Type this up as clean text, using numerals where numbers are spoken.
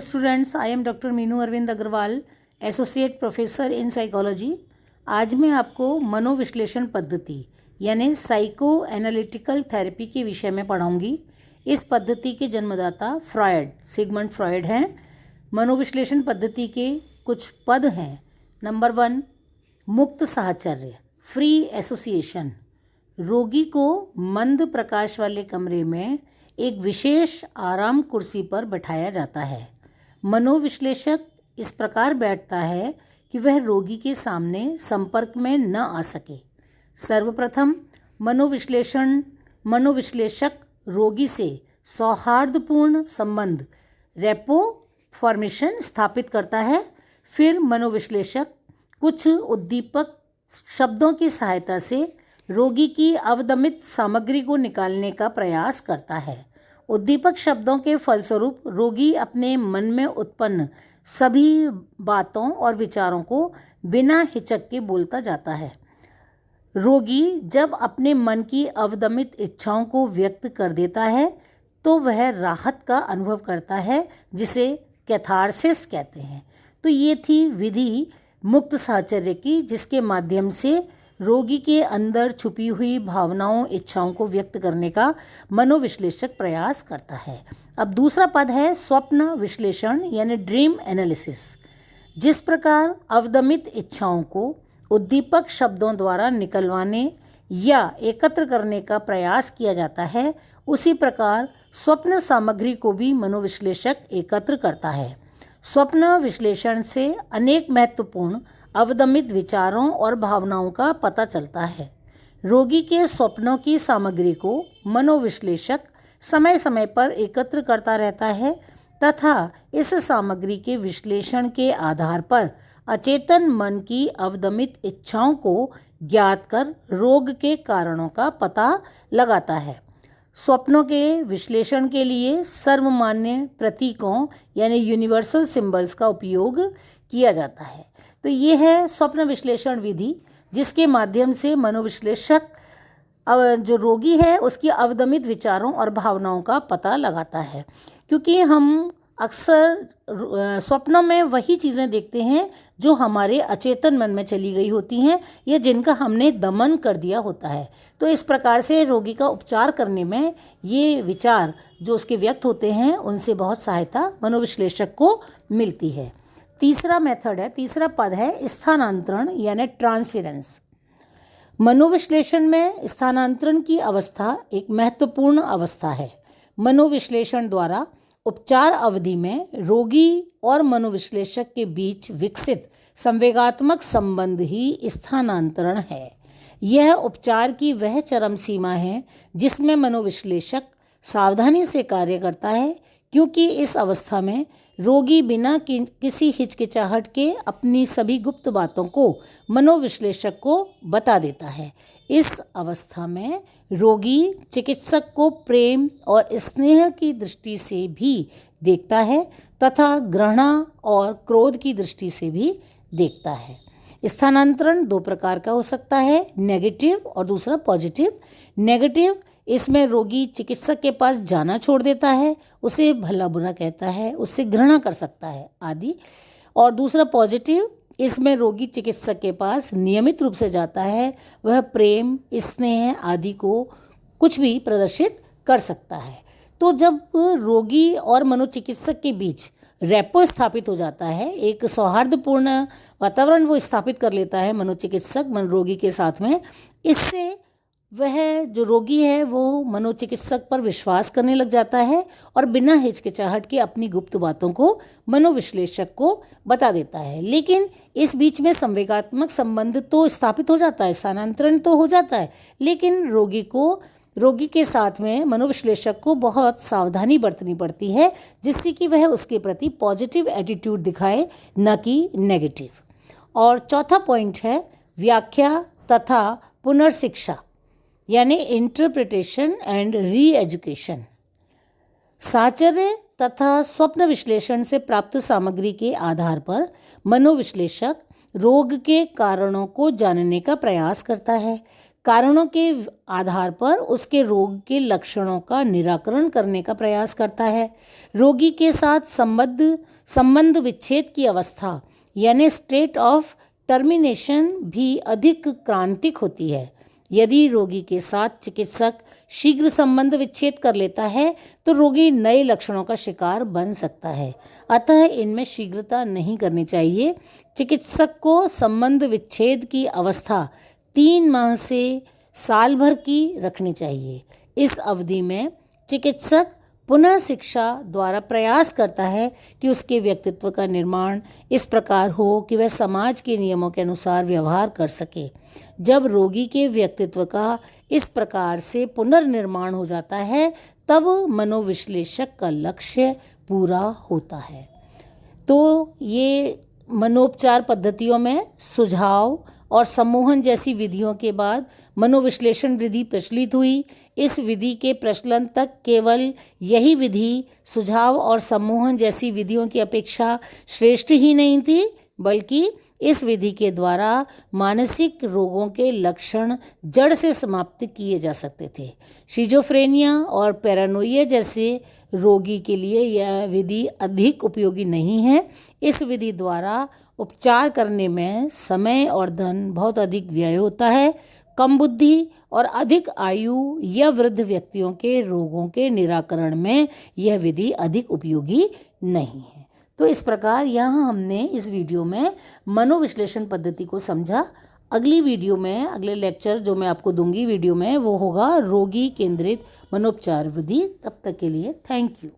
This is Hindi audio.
Students, I am doctor Meenu Arvind Agarwal, associate professor in psychology. आज मैं आपको मनोविश्लेषण पद्धति यानी साइको एनालिटिकल थेरेपी के विषय में पढ़ाऊंगी। इस पद्धति के जन्मदाता सिगमंड फ्रॉयड हैं। मनोविश्लेषण पद्धति के कुछ पद हैं। नंबर 1, मुक्त साहचर्य, फ्री एसोसिएशन। रोगी को मंद प्रकाश वाले कमरे में एक विशेष आराम कुर्सी पर बैठाया जाता है। मनोविश्लेषक इस प्रकार बैठता है कि वह रोगी के सामने संपर्क में न आ सके। सर्वप्रथम मनोविश्लेषक रोगी से सौहार्दपूर्ण संबंध रेपो फॉर्मेशन स्थापित करता है। फिर मनोविश्लेषक कुछ उद्दीपक शब्दों की सहायता से रोगी की अवदमित सामग्री को निकालने का प्रयास करता है। उद्दीपक शब्दों के फलस्वरूप रोगी अपने मन में उत्पन्न सभी बातों और विचारों को बिना हिचक के बोलता जाता है। रोगी जब अपने मन की अवदमित इच्छाओं को व्यक्त कर देता है तो वह राहत का अनुभव करता है, जिसे कैथारसिस कहते हैं। तो ये थी विधि मुक्त साहचर्य की, जिसके माध्यम से रोगी के अंदर छुपी हुई भावनाओं, इच्छाओं को व्यक्त करने का मनोविश्लेषक प्रयास करता है। अब दूसरा पद है स्वप्न विश्लेषण यानी ड्रीम एनालिसिस। जिस प्रकार अवदमित इच्छाओं को उद्दीपक शब्दों द्वारा निकलवाने या एकत्र करने का प्रयास किया जाता है, उसी प्रकार स्वप्न सामग्री को भी मनोविश्लेषक एकत्र करता है। स्वप्न विश्लेषण से अनेक महत्वपूर्ण अवदमित विचारों और भावनाओं का पता चलता है। रोगी के स्वप्नों की सामग्री को मनोविश्लेषक समय समय पर एकत्र करता रहता है तथा इस सामग्री के विश्लेषण के आधार पर अचेतन मन की अवदमित इच्छाओं को ज्ञात कर रोग के कारणों का पता लगाता है। स्वप्नों के विश्लेषण के लिए सर्वमान्य प्रतीकों यानी यूनिवर्सल सिंबल्स का उपयोग किया जाता है। तो ये है स्वप्न विश्लेषण विधि, जिसके माध्यम से मनोविश्लेषक जो रोगी है उसकी अवदमित विचारों और भावनाओं का पता लगाता है। क्योंकि हम अक्सर स्वप्नों में वही चीज़ें देखते हैं जो हमारे अचेतन मन में चली गई होती हैं या जिनका हमने दमन कर दिया होता है। तो इस प्रकार से रोगी का उपचार करने में ये विचार जो उसके व्यक्त होते हैं, उनसे बहुत सहायता मनोविश्लेषक को मिलती है। तीसरा पद है स्थानांतरण यानी ट्रांसफरेंस। मनोविश्लेषण में स्थानांतरण की अवस्था एक महत्वपूर्ण अवस्था है। मनोविश्लेषण द्वारा उपचार अवधि में रोगी और मनोविश्लेषक के बीच विकसित संवेगात्मक संबंध ही स्थानांतरण है। यह उपचार की वह चरम सीमा है जिसमें मनोविश्लेषक सावधानी से कार्य करता है, क्योंकि इस अवस्था में रोगी बिना किसी हिचकिचाहट के अपनी सभी गुप्त बातों को मनोविश्लेषक को बता देता है। इस अवस्था में रोगी चिकित्सक को प्रेम और स्नेह की दृष्टि से भी देखता है तथा घृणा और क्रोध की दृष्टि से भी देखता है। स्थानांतरण 2 प्रकार का हो सकता है, नेगेटिव और दूसरा पॉजिटिव। नेगेटिव, इसमें रोगी चिकित्सक के पास जाना छोड़ देता है, उसे भला बुरा कहता है, उससे घृणा कर सकता है आदि। और दूसरा पॉजिटिव, इसमें रोगी चिकित्सक के पास नियमित रूप से जाता है, वह प्रेम, स्नेह आदि को कुछ भी प्रदर्शित कर सकता है। तो जब रोगी और मनोचिकित्सक के बीच रेपो स्थापित हो जाता है, एक सौहार्दपूर्ण वातावरण वो स्थापित कर लेता है मनोचिकित्सक रोगी के साथ में, इससे वह जो रोगी है वो मनोचिकित्सक पर विश्वास करने लग जाता है और बिना हिचकिचाहट के अपनी गुप्त बातों को मनोविश्लेषक को बता देता है। लेकिन इस बीच में संवेगात्मक संबंध तो स्थापित हो जाता है, स्थानांतरण तो हो जाता है, लेकिन रोगी के साथ में मनोविश्लेषक को बहुत सावधानी बरतनी पड़ती है, जिससे कि वह उसके प्रति पॉजिटिव एटीट्यूड दिखाए, न कि नेगेटिव। और चौथा पॉइंट है व्याख्या तथा पुनर्शिक्षा यानी इंटरप्रिटेशन एंड री एजुकेशन। साहचर्य तथा स्वप्न विश्लेषण से प्राप्त सामग्री के आधार पर मनोविश्लेषक रोग के कारणों को जानने का प्रयास करता है। कारणों के आधार पर उसके रोग के लक्षणों का निराकरण करने का प्रयास करता है। रोगी के साथ संबंध विच्छेद की अवस्था यानी स्टेट ऑफ टर्मिनेशन भी अधिक क्रांतिक होती है। यदि रोगी के साथ चिकित्सक शीघ्र संबंध विच्छेद कर लेता है तो रोगी नए लक्षणों का शिकार बन सकता है, अतः इनमें शीघ्रता नहीं करनी चाहिए। चिकित्सक को संबंध विच्छेद की अवस्था 3 माह से साल भर की रखनी चाहिए। इस अवधि में चिकित्सक पुनः शिक्षा द्वारा प्रयास करता है कि उसके व्यक्तित्व का निर्माण इस प्रकार हो कि वह समाज के नियमों के अनुसार व्यवहार कर सके। जब रोगी के व्यक्तित्व का इस प्रकार से पुनर्निर्माण हो जाता है तब मनोविश्लेषक का लक्ष्य पूरा होता है। तो ये मनोपचार पद्धतियों में सुझाव और सम्मोहन जैसी विधियों के बाद मनोविश्लेषण विधि प्रचलित हुई। इस विधि के प्रचलन तक केवल यही विधि सुझाव और सम्मोहन जैसी विधियों की अपेक्षा श्रेष्ठ ही नहीं थी, बल्कि इस विधि के द्वारा मानसिक रोगों के लक्षण जड़ से समाप्त किए जा सकते थे। शिजोफ्रेनिया और पैरानोइया जैसे रोगी के लिए यह विधि अधिक उपयोगी नहीं है। इस विधि द्वारा उपचार करने में समय और धन बहुत अधिक व्यय होता है। कम बुद्धि और अधिक आयु या वृद्ध व्यक्तियों के रोगों के निराकरण में यह विधि अधिक उपयोगी नहीं है। तो इस प्रकार यहाँ हमने इस वीडियो में मनोविश्लेषण पद्धति को समझा। अगली वीडियो में, अगले लेक्चर जो मैं आपको दूंगी वीडियो में, वो होगा रोगी केंद्रित मनोपचार विधि। तब तक के लिए थैंक यू।